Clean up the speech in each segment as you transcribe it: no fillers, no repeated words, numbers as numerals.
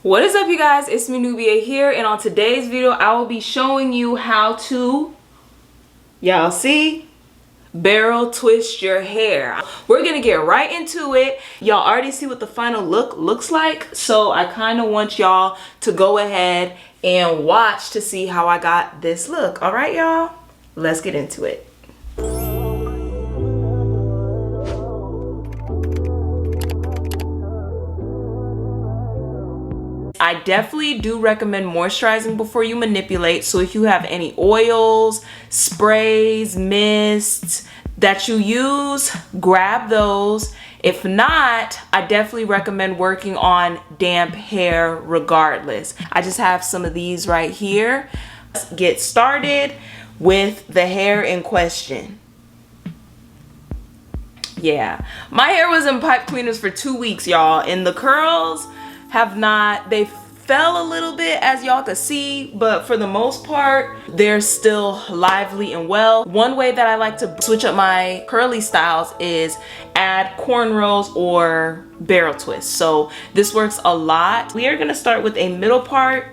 What is up, you guys? It's me, Nubia here, and on today's video I will be showing you how to, y'all see, barrel twist your hair. We're gonna get right into it. Y'all already see what the final look looks like, so I kind of want y'all to go ahead and watch to see how I got this look. All right, y'all, let's get into it. I definitely do recommend moisturizing before you manipulate. So if you have any oils, sprays, mists that you use, grab those. If not, I definitely recommend working on damp hair regardless. I just have some of these right here. Let's get started with the hair in question. Yeah, my hair was in pipe cleaners for 2 weeks, y'all, and the curls have not, they fell a little bit as y'all could see, but for the most part they're still lively and well. One way that I like to switch up my curly styles is add cornrows or barrel twists. So this works a lot. We are going to start with a middle part.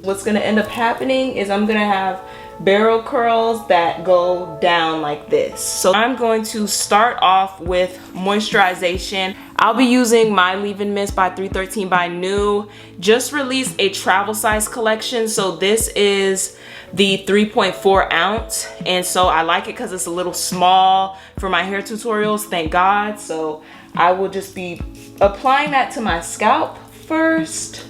What's going to end up happening is I'm going to have barrel curls that go down like this. So I'm going to start off with moisturization. I'll be using my Leave-In Mist by 313 by New. Just released a travel size collection. So this is the 3.4 ounce. And so I like it because it's a little small for my hair tutorials, thank God. So I will just be applying that to my scalp first.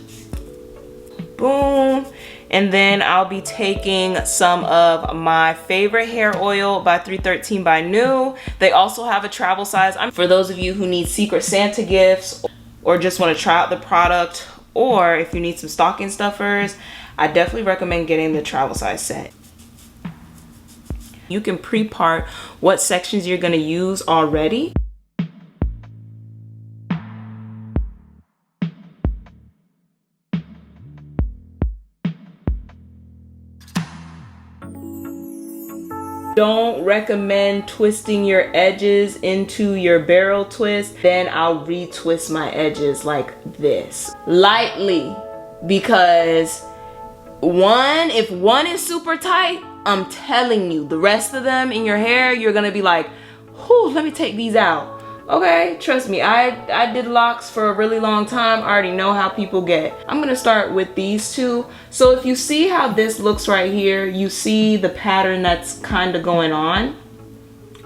Boom. And then I'll be taking some of my favorite hair oil by 313 by New. They also have a travel size. For those of you who need Secret Santa gifts or just want to try out the product, or if you need some stocking stuffers, I definitely recommend getting the travel size set. You can pre-part what sections you're going to use already. Don't recommend twisting your edges into your barrel twist. Then I'll retwist my edges like this lightly, because if one is super tight, I'm telling you, the rest of them in your hair, you're gonna be like, whew, let me take these out. Okay, trust me, I did locks for a really long time. I already know how people get. I'm gonna start with these two. So if you see how this looks right here, you see the pattern that's kind of going on.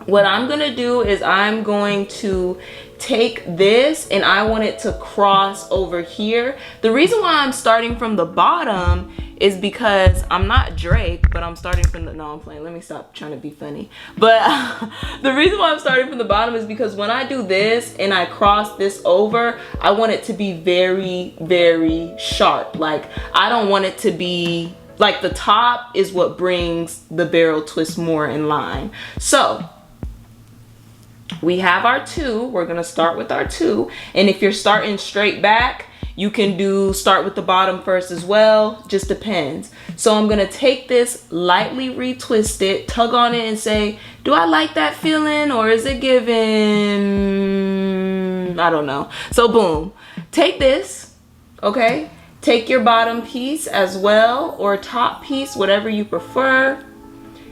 What I'm gonna do is I'm going to take this and I want it to cross over here. The reason why I'm starting from the bottom is because I'm not Drake, but I'm starting from the, no, I'm playing. Let me stop trying to be funny. But the reason why I'm starting from the bottom is because when I do this and I cross this over, I want it to be very, very sharp. Like, I don't want it to be, like, the top is what brings the barrel twist more in line. So we have our two. We're gonna start with our two. And if you're starting straight back, you can start with the bottom first as well, just depends. So I'm gonna take this, lightly retwist it, tug on it and say, do I like that feeling or is it giving, I don't know. So boom, take this, okay? Take your bottom piece as well, or top piece, whatever you prefer.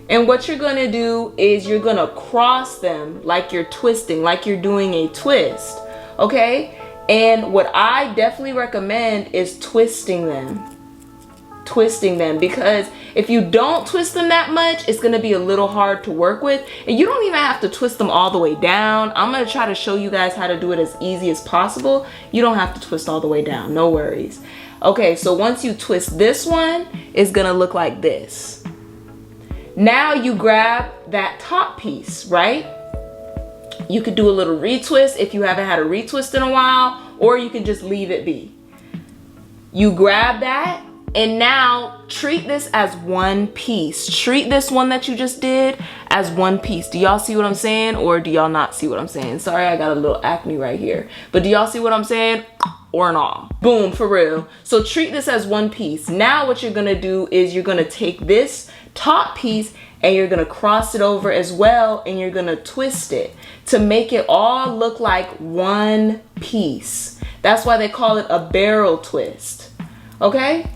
And what you're gonna do is you're gonna cross them like you're twisting, like you're doing a twist, okay? And what I definitely recommend is twisting them, because if you don't twist them that much, it's gonna be a little hard to work with. And you don't even have to twist them all the way down. I'm gonna try to show you guys how to do it as easy as possible. You don't have to twist all the way down, no worries. Okay, so once you twist this one, it's gonna look like this. Now you grab that top piece, right? You could do a little retwist if you haven't had a retwist in a while, or you can just leave it be. You grab that, and now treat this as one piece. Treat this one that you just did as one piece. Do y'all see what I'm saying, or do y'all not see what I'm saying? Sorry, I got a little acne right here. But do y'all see what I'm saying? Or not? Boom, for real. So treat this as one piece. Now what you're gonna do is you're gonna take this top piece and you're gonna cross it over as well, and you're gonna twist it to make it all look like one piece. That's why they call it a barrel twist. Okay?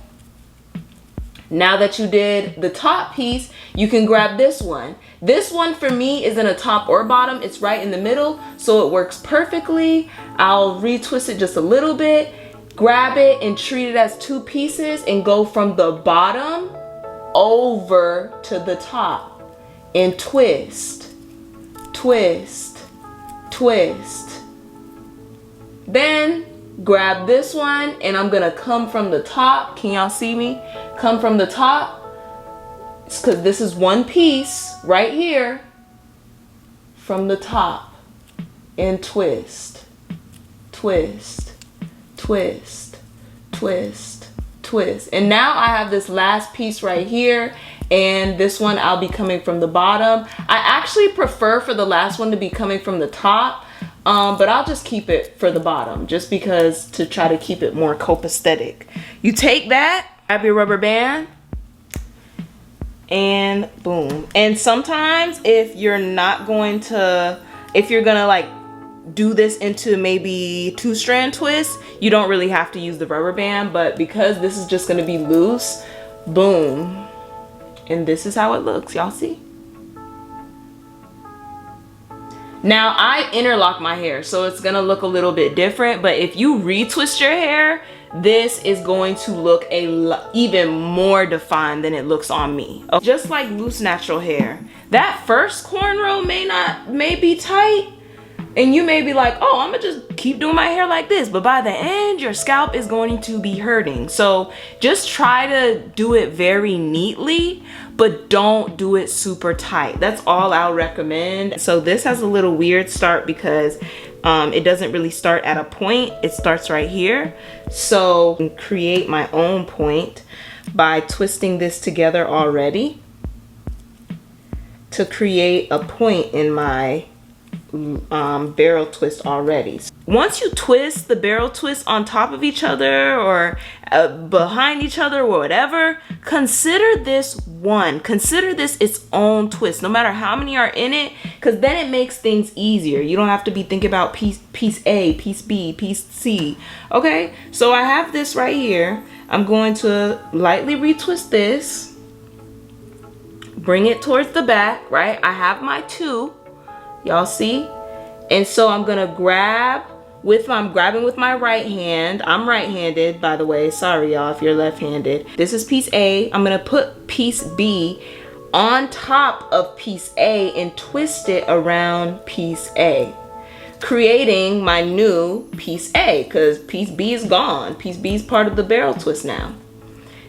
Now that you did the top piece, you can grab this one. This one for me isn't a top or bottom, it's right in the middle, so it works perfectly. I'll retwist it just a little bit, grab it and treat it as two pieces and go from the bottom over to the top and twist, twist, twist. Then grab this one and I'm gonna come from the top. Can y'all see me? Come from the top, because this is one piece right here, from the top and twist, twist, twist, twist, twist. And now I have this last piece right here, and this one I'll be coming from the bottom. I actually prefer for the last one to be coming from the top, but I'll just keep it for the bottom just because, to try to keep it more copacetic. You take that, grab your rubber band, and boom. And sometimes if you're gonna like do this into maybe 2-strand twists, you don't really have to use the rubber band, but because this is just gonna be loose, boom. And this is how it looks, y'all see? Now I interlock my hair, so it's gonna look a little bit different, but if you retwist your hair, this is going to look even more defined than it looks on me. Just like loose natural hair, that first cornrow may be tight, and you may be like, oh, I'm gonna just keep doing my hair like this, but by the end, your scalp is going to be hurting. So just try to do it very neatly, but don't do it super tight. That's all I'll recommend. So this has a little weird start because it doesn't really start at a point. It starts right here. So I can create my own point by twisting this together already to create a point in my barrel twist already. Once you twist the barrel twist on top of each other or behind each other or whatever, consider this its own twist, no matter how many are in it, because then it makes things easier. You don't have to be thinking about piece A, piece B, piece C. Okay, so I have this right here. I'm going to lightly retwist this, bring it towards the back, right? I have my two. Y'all see? And so I'm gonna I'm grabbing with my right hand. I'm right-handed, by the way. Sorry, y'all, if you're left-handed. This is piece A. I'm gonna put piece B on top of piece A and twist it around piece A, creating my new piece A, because piece B is gone. Piece B is part of the barrel twist now.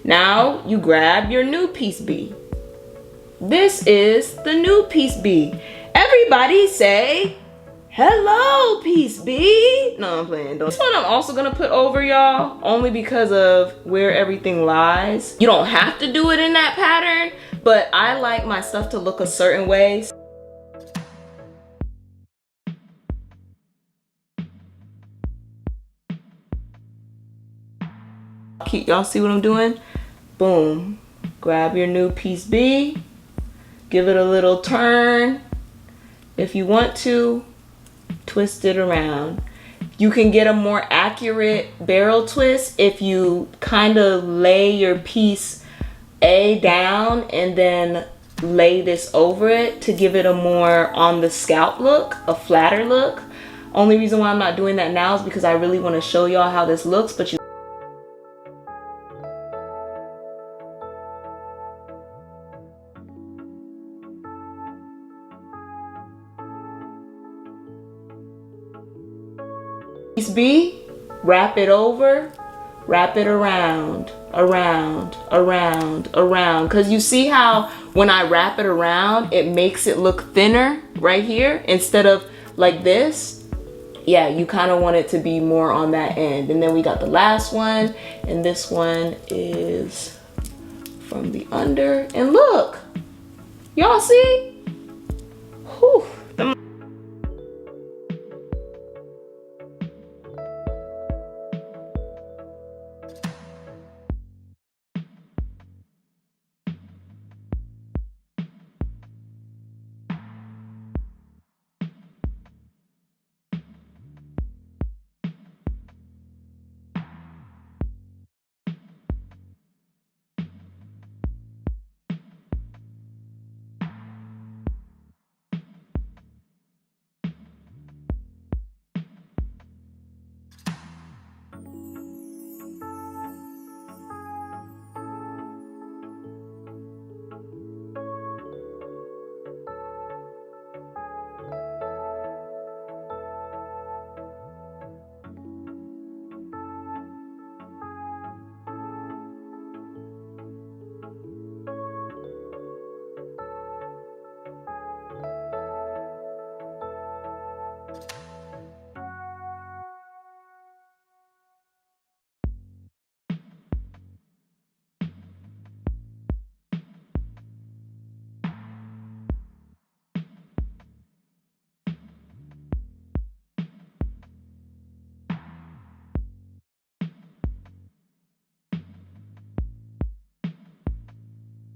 Now you grab your new piece B. This is the new piece B. Everybody say, hello, piece B. No, I'm playing. This one I'm also gonna put over, y'all, only because of where everything lies. You don't have to do it in that pattern, but I like my stuff to look a certain way. Y'all see what I'm doing? Boom. Grab your new piece B, give it a little turn. If you want to, twist it around. You can get a more accurate barrel twist if you kind of lay your piece A down and then lay this over it to give it a more on the scalp look, a flatter look. Only reason why I'm not doing that now is because I really want to show y'all how this looks, but you piece B, wrap it over, wrap it around, around, around, around. Because you see how when I wrap it around, it makes it look thinner right here instead of like this. Yeah, you kind of want it to be more on that end. And then we got the last one, and this one is from the under. And look, y'all see? Whew.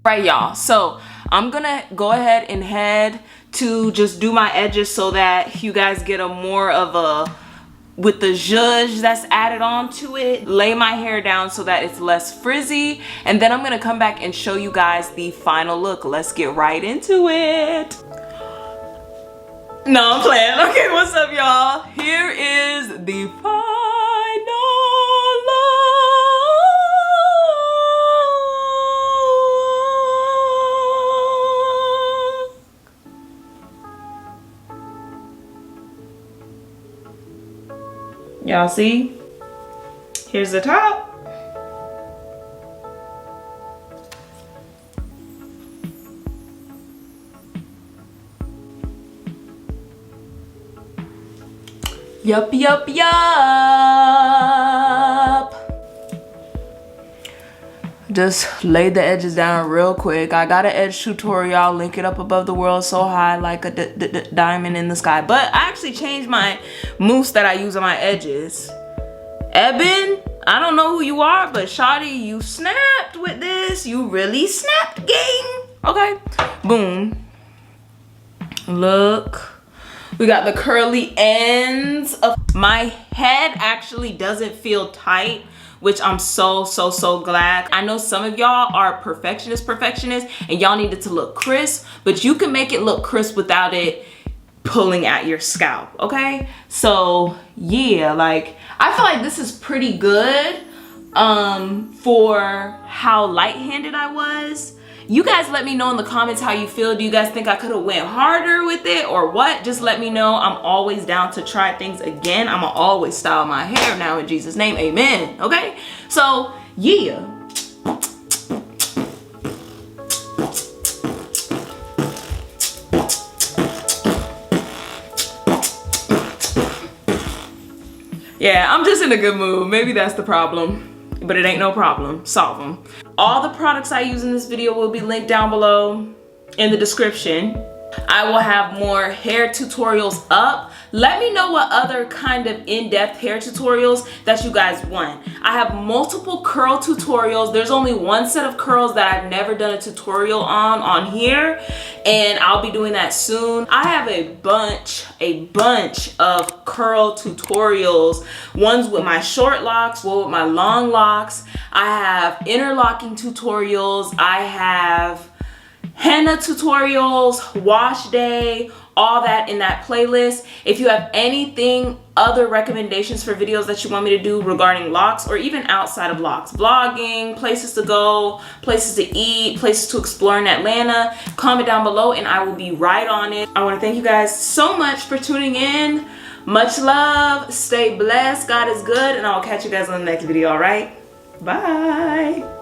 Right, y'all, so I'm gonna go ahead and head to just do my edges so that you guys get a more of a, with the zhuzh that's added on to it, lay my hair down so that it's less frizzy, and then I'm gonna come back and show you guys the final look. Let's get right into it. No, I'm playing. Okay, what's up, y'all? Here is the final look. Y'all see? Here's the top. Yup. Just lay the edges down real quick. I got an edge tutorial. I'll link it up above the world so high like a diamond in the sky. But I actually changed my mousse that I use on my edges. Eben, I don't know who you are, but shawty, you snapped with this. You really snapped, gang. Okay, boom. Look. We got the curly ends of my head. Actually doesn't feel tight, which I'm so glad. I know some of y'all are perfectionists and y'all need it to look crisp, but you can make it look crisp without it pulling at your scalp, okay? So yeah, like I feel like this is pretty good for how light-handed I was. You guys let me know in the comments how you feel. Do you guys think I could have went harder with it or what? Just let me know. I'm always down to try things again. I'ma always style my hair now in Jesus' name, amen, okay? So, yeah. Yeah, I'm just in a good mood. Maybe that's the problem. But it ain't no problem. Solve them. All the products I use in this video will be linked down below in the description. I will have more hair tutorials up. Let me know what other kind of in-depth hair tutorials that you guys want. I have multiple curl tutorials. There's only one set of curls that I've never done a tutorial on here, and I'll be doing that soon. I have a bunch of curl tutorials. One's with my short locks, one with my long locks. I have interlocking tutorials. I have henna tutorials, wash day, all that in that playlist. If you have anything, other recommendations for videos that you want me to do regarding locks or even outside of locks, vlogging, places to go, places to eat, places to explore in Atlanta, comment down below and I will be right on it. I want to thank you guys so much for tuning in. Much love, stay blessed, God is good, and I'll catch you guys on the next video, all right? Bye.